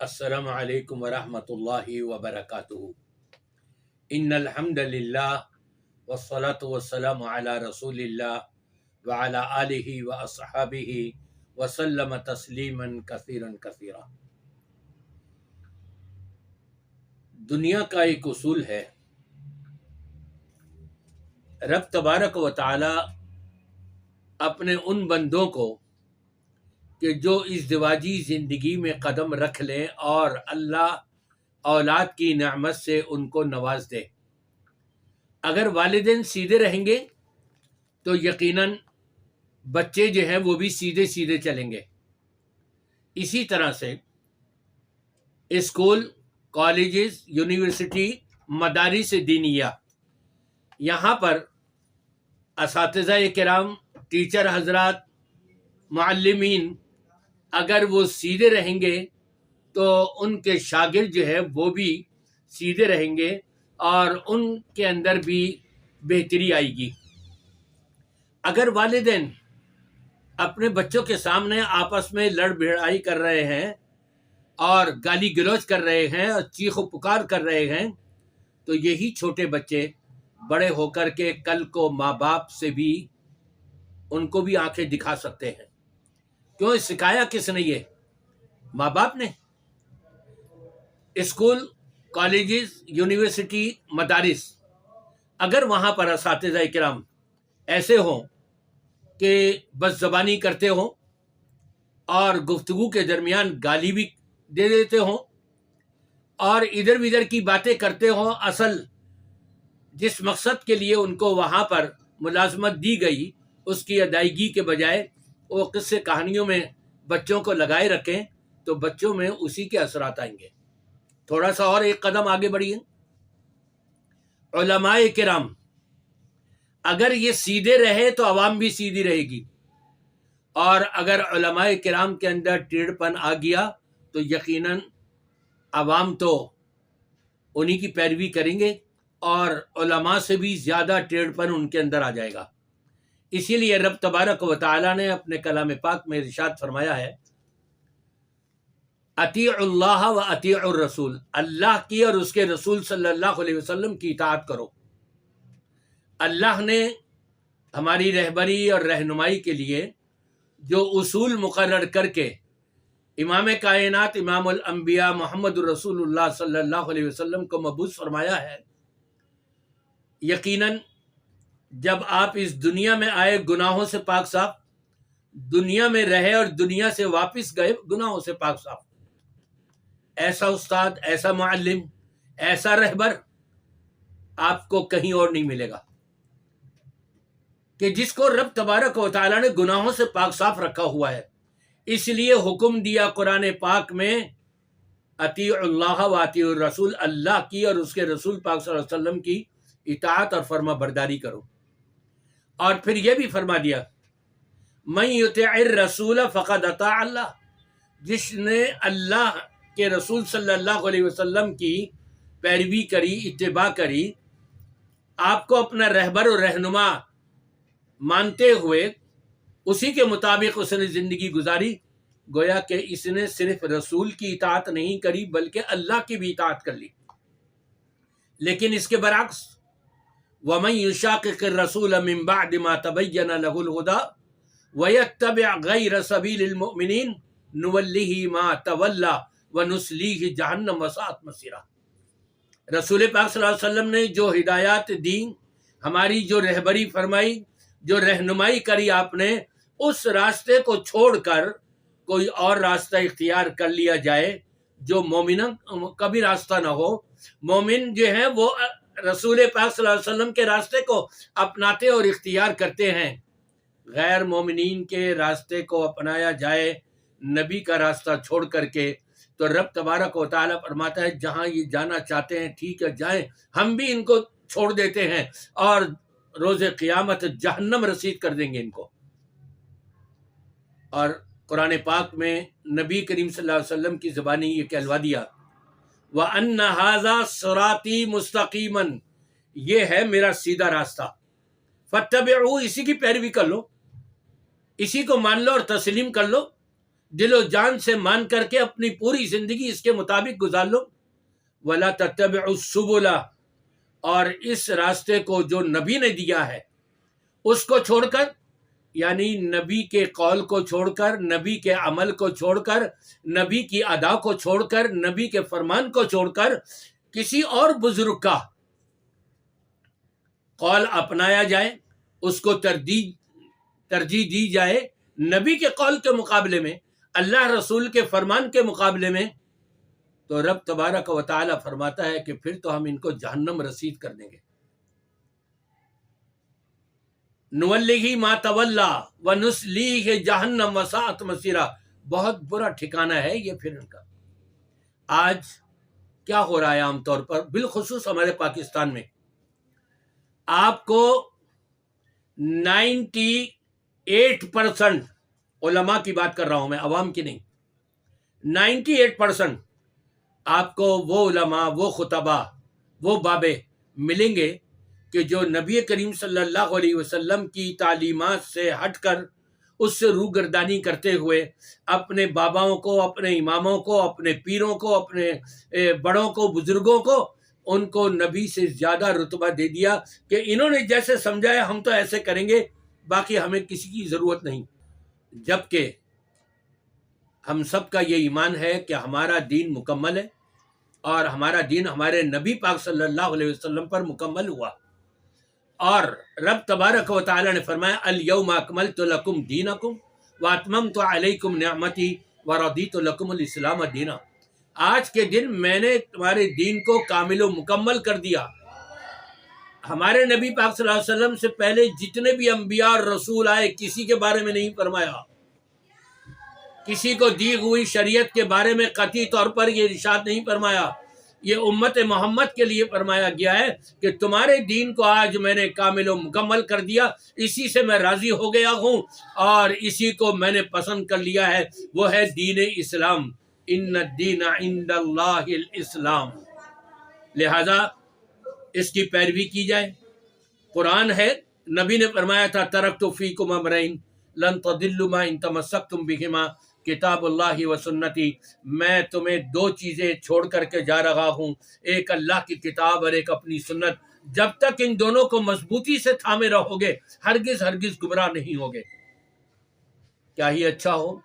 السلام علیکم ورحمۃ اللہ وبرکاتہ۔ ان الحمد للہ والصلاة والسلام علی رسول اللہ وعلی آلہ واصحابہ وسلم تسلیما کثیرا کثیرا۔ دنیا کا ایک اصول ہے، رب تبارک و تعالی اپنے ان بندوں کو کہ جو ازدواجی زندگی میں قدم رکھ لیں اور اللہ اولاد کی نعمت سے ان کو نواز دے، اگر والدین سیدھے رہیں گے تو یقیناً بچے جو ہیں وہ بھی سیدھے سیدھے چلیں گے۔ اسی طرح سے اسکول، کالجز، یونیورسٹی، مدارس دینیہ، یہاں پر اساتذہ کرام، ٹیچر حضرات، معلمین اگر وہ سیدھے رہیں گے تو ان کے شاگرد جو ہے وہ بھی سیدھے رہیں گے اور ان کے اندر بھی بہتری آئے گی۔ اگر والدین اپنے بچوں کے سامنے آپس میں لڑ بھڑائی کر رہے ہیں اور گالی گلوچ کر رہے ہیں اور چیخ و پکار کر رہے ہیں تو یہی چھوٹے بچے بڑے ہو کر کے کل کو ماں باپ سے بھی ان کو بھی آنکھیں دکھا سکتے ہیں۔ کیوں؟ سکھایا کس نے؟ یہ ماں باپ نے۔ اسکول، کالجز، یونیورسٹی، مدارس، اگر وہاں پر اساتذہ کرام ایسے ہوں کہ بس زبانی کرتے ہوں اور گفتگو کے درمیان گالی بھی دے دیتے ہوں اور ادھر ادھر کی باتیں کرتے ہوں، اصل جس مقصد کے لیے ان کو وہاں پر ملازمت دی گئی اس کی ادائیگی کے بجائے وہ قصے کہانیوں میں بچوں کو لگائے رکھیں تو بچوں میں اسی کے اثرات آئیں گے۔ تھوڑا سا اور ایک قدم آگے بڑھیے۔ علماء کرام اگر یہ سیدھے رہے تو عوام بھی سیدھی رہے گی، اور اگر علماء کرام کے اندر ٹیڑھ پن آ گیا تو یقیناً عوام تو انہی کی پیروی کریں گے اور علماء سے بھی زیادہ ٹیڑھ پن ان کے اندر آ جائے گا۔ اسی لیے رب تبارک و تعالیٰ نے اپنے کلام پاک میں ارشاد فرمایا ہے، اطیع اللہ و اطیع الرسول، اللہ کی اور اس کے رسول صلی اللہ علیہ وسلم کی اطاعت کرو۔ اللہ نے ہماری رہبری اور رہنمائی کے لیے جو اصول مقرر کر کے امام کائنات، امام الانبیاء محمد رسول اللہ صلی اللہ علیہ وسلم کو مبعوث فرمایا ہے، یقیناً جب آپ اس دنیا میں آئے گناہوں سے پاک صاف، دنیا میں رہے اور دنیا سے واپس گئے گناہوں سے پاک صاف۔ ایسا استاد، ایسا معلم، ایسا رہبر آپ کو کہیں اور نہیں ملے گا کہ جس کو رب تبارک و تعالیٰ نے گناہوں سے پاک صاف رکھا ہوا ہے۔ اس لیے حکم دیا قرآن پاک میں، اطیع اللہ و اطیع الرسول، اللہ کی اور اس کے رسول پاک صلی اللہ علیہ وسلم کی اطاعت اور فرما برداری کرو۔ اور پھر یہ بھی فرما دیا، من یطع الرسول فقد اطاع اللہ، جس نے اللہ کے رسول صلی اللہ علیہ وسلم کی پیروی کری، اتباع کری، آپ کو اپنا رہبر و رہنما مانتے ہوئے اسی کے مطابق اس نے زندگی گزاری، گویا کہ اس نے صرف رسول کی اطاعت نہیں کری بلکہ اللہ کی بھی اطاعت کر لی۔ لیکن اس کے برعکس، وَمَن يُشَاقِقِ الرَّسُولَ مِن بَعْدِ مَا تَبَيَّنَ لَهُ الْهُدَىٰ وَيَتَّبِعْ غَيْرَ سَبِيلِ الْمُؤْمِنِينَ نُوَلِّهِ مَا تَوَلَّىٰ وَنُصْلِيهِ جَهَنَّمَ وَسَاءَتْ مَصِيرًا۔ رسول پاک صلی اللہ علیہ وسلم نے جو ہدایات دی، ہماری جو رہبری فرمائی، جو رہنمائی کری آپ نے، اس راستے کو چھوڑ کر کوئی اور راستہ اختیار کر لیا جائے جو مومنوں کا بھی راستہ نہ ہو۔ مومن جو ہیں وہ رسول پاک صلی اللہ علیہ وسلم کے راستے کو اپناتے اور اختیار کرتے ہیں، غیر مومنین کے راستے کو اپنایا جائے نبی کا راستہ چھوڑ کر کے تو رب تبارک و تعالیٰ فرماتا ہے جہاں یہ جانا چاہتے ہیں ٹھیک ہے جائیں، ہم بھی ان کو چھوڑ دیتے ہیں اور روز قیامت جہنم رسید کر دیں گے ان کو۔ اور قرآن پاک میں نبی کریم صلی اللہ علیہ وسلم کی زبانی یہ کہلوا دیا، وَأَنَّ هَذَا صِرَاطِي مُسْتَقِيمًا، یہ ہے میرا سیدھا راستہ، فَاتَّبِعُوهُ، اسی کی پیروی کر لو، اسی کو مان لو اور تسلیم کر لو۔ دل و جان سے مان کر کے اپنی پوری زندگی اس کے مطابق گزار لو. وَلَا تَتَّبِعُوا السُّبُلَ، اور اس راستے کو جو نبی نے دیا ہے اس کو چھوڑ کر، یعنی نبی کے قول کو چھوڑ کر، نبی کے عمل کو چھوڑ کر، نبی کی ادا کو چھوڑ کر، نبی کے فرمان کو چھوڑ کر کسی اور بزرگ کا قول اپنایا جائے، اس کو ترجیح دی جائے نبی کے قول کے مقابلے میں، اللہ رسول کے فرمان کے مقابلے میں، تو رب تبارک و تعالی فرماتا ہے کہ پھر تو ہم ان کو جہنم رسید کر دیں گے. نُوَلِّهِ مَا تَوَلَّى وَنُسْلِيهِ جَهَنَّمَ وَسَاءَتْ مَصِيرًا. بہت برا ٹھکانہ ہے یہ پھر ان کا. آج کیا ہو رہا ہے عام طور پر بالخصوص ہمارے پاکستان میں، آپ کو 98% علماء کی بات کر رہا ہوں میں، عوام کی نہیں، 98% آپ کو وہ علماء، وہ خطبہ، وہ بابے ملیں گے کہ جو نبی کریم صلی اللہ علیہ وسلم کی تعلیمات سے ہٹ کر اس سے روگردانی کرتے ہوئے اپنے باباؤں کو، اپنے اماموں کو، اپنے پیروں کو، اپنے بڑوں کو، بزرگوں کو، ان کو نبی سے زیادہ رتبہ دے دیا کہ انہوں نے جیسے سمجھایا ہم تو ایسے کریں گے، باقی ہمیں کسی کی ضرورت نہیں. جبکہ ہم سب کا یہ ایمان ہے کہ ہمارا دین مکمل ہے اور ہمارا دین ہمارے نبی پاک صلی اللہ علیہ وسلم پر مکمل ہوا، اور رب تبارک و تعالی نے فرمایا الیوم اکملت لکم دینکم واتممت علیکم نعمتی ورضیت لکم الاسلام دینا. آج کے دن میں نے تمہارے دین کو کامل و مکمل کر دیا. ہمارے نبی پاک صلی اللہ علیہ وسلم سے پہلے جتنے بھی انبیاء اور رسول آئے کسی کے بارے میں نہیں فرمایا، کسی کو دی ہوئی شریعت کے بارے میں قطعی طور پر یہ ارشاد نہیں فرمایا. یہ امت محمد کے لیے فرمایا گیا ہے کہ تمہارے دین کو آج میں نے کامل و مکمل کر دیا، اسی سے میں راضی ہو گیا ہوں اور اسی کو میں نے پسند کر لیا ہے، وہ ہے دین اسلام. ان الدین عند اللہ الاسلام. لہذا اس کی پیروی کی جائے. قرآن ہے، نبی نے فرمایا تھا ترکت فیکم امرین لن تضلوا ما ان تمسکتم بہما کتاب اللہ و سنتی. میں تمہیں دو چیزیں چھوڑ کر کے جا رہا ہوں، ایک اللہ کی کتاب اور ایک اپنی سنت. جب تک ان دونوں کو مضبوطی سے تھامے رہو گے ہرگز ہرگز گمراہ نہیں ہوگے. کیا ہی اچھا ہو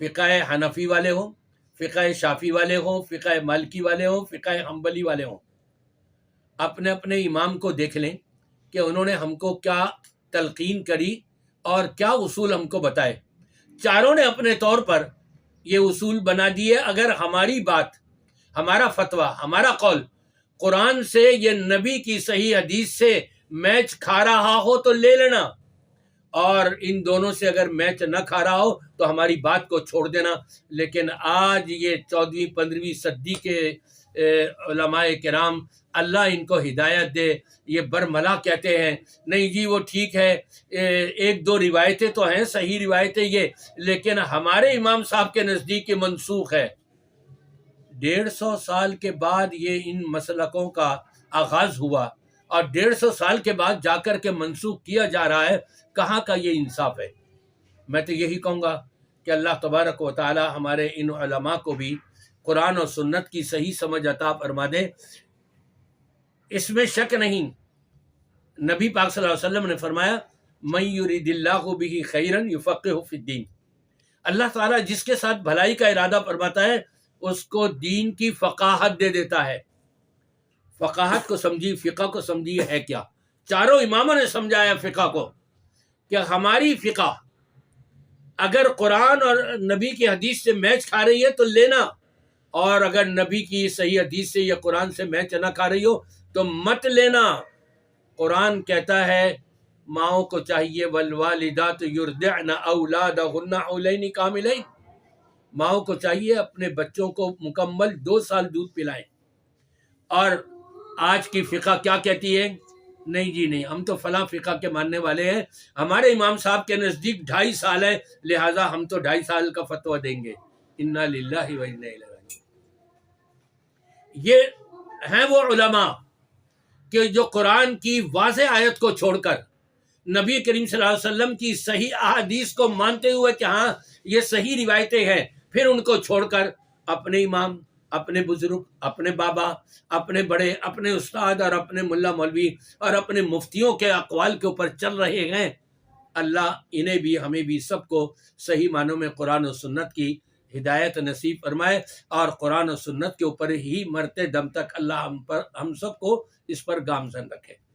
فقہ حنفی والے ہوں، فقہ شافی والے ہوں، فقہ مالکی والے ہوں، فقہ حنبلی والے ہوں، اپنے اپنے امام کو دیکھ لیں کہ انہوں نے ہم کو کیا تلقین کری اور کیا اصول ہم کو بتائے. چاروں نے اپنے طور پر یہ اصول بنا دیے. اگر ہماری بات، ہمارا فتویٰ، ہمارا قول قرآن سے یا نبی کی صحیح حدیث سے میچ کھا رہا ہو تو لے لینا، اور ان دونوں سے اگر میچ نہ کھا رہا ہو تو ہماری بات کو چھوڑ دینا. لیکن آج یہ 14ویں 15ویں صدی کے علماء کرام، اللہ ان کو ہدایت دے، یہ برملا کہتے ہیں نہیں جی وہ ٹھیک ہے، ایک دو روایتیں تو ہیں صحیح روایتیں یہ، لیکن ہمارے امام صاحب کے نزدیک یہ منسوخ ہے. 150 سال کے بعد یہ ان مسلکوں کا آغاز ہوا اور 150 سال کے بعد جا کر کے منسوخ کیا جا رہا ہے. کہاں کا یہ انصاف ہے؟ میں تو یہی کہوں گا کہ اللہ تبارک و تعالی ہمارے ان علماء کو بھی قرآن اور سنت کی صحیح سمجھ عطا فرما دے. اس میں شک نہیں، نبی پاک صلی اللہ علیہ وسلم نے فرمایا من یرید اللہ بہ خیرا یفقہہ فی الدین. اللہ تعالیٰ جس کے ساتھ بھلائی کا ارادہ فرماتا ہے اس کو دین کی فقاہت دے دیتا ہے. فقاہت کو سمجھی، فقہ کو سمجھی ہے کیا؟ چاروں اماموں نے سمجھایا فقہ کو کہ ہماری فقہ اگر قرآن اور نبی کی حدیث سے میچ کھا رہی ہے تو لینا، اور اگر نبی کی صحیح حدیث سے یا قرآن سے میچ نہ کھا رہی ہو تو مت لینا. قرآن کہتا ہے ماؤں کو چاہیے والوالدات یرضعن اولادہن حولین کاملین، ماؤں کو چاہیے اپنے بچوں کو مکمل 2 سال دودھ پلائیں. اور آج کی فقہ کیا کہتی ہے؟ نہیں جی نہیں، ہم تو فلاں فقہ کے ماننے والے ہیں، ہمارے امام صاحب کے نزدیک 2.5 سال ہے لہٰذا ہم تو 2.5 سال کا فتویٰ دیں گے. انا للہ و انا الیہ راجعون. یہ ہیں وہ علماء کہ جو قرآن کی واضح آیت کو چھوڑ کر نبی کریم صلی اللہ علیہ وسلم کی صحیح احادیث کو مانتے ہوئے کہ ہاں یہ صحیح روایتیں ہیں، پھر ان کو چھوڑ کر اپنے امام، اپنے بزرگ، اپنے بابا، اپنے بڑے، اپنے استاد اور اپنے ملا مولوی اور اپنے مفتیوں کے اقوال کے اوپر چل رہے ہیں۔ اللہ انہیں بھی ہمیں بھی سب کو صحیح معنوں میں قرآن و سنت کی ہدایت نصیب فرمائے، اور قرآن و سنت کے اوپر ہی مرتے دم تک اللہ ہم سب کو اس پر گامزن رکھے۔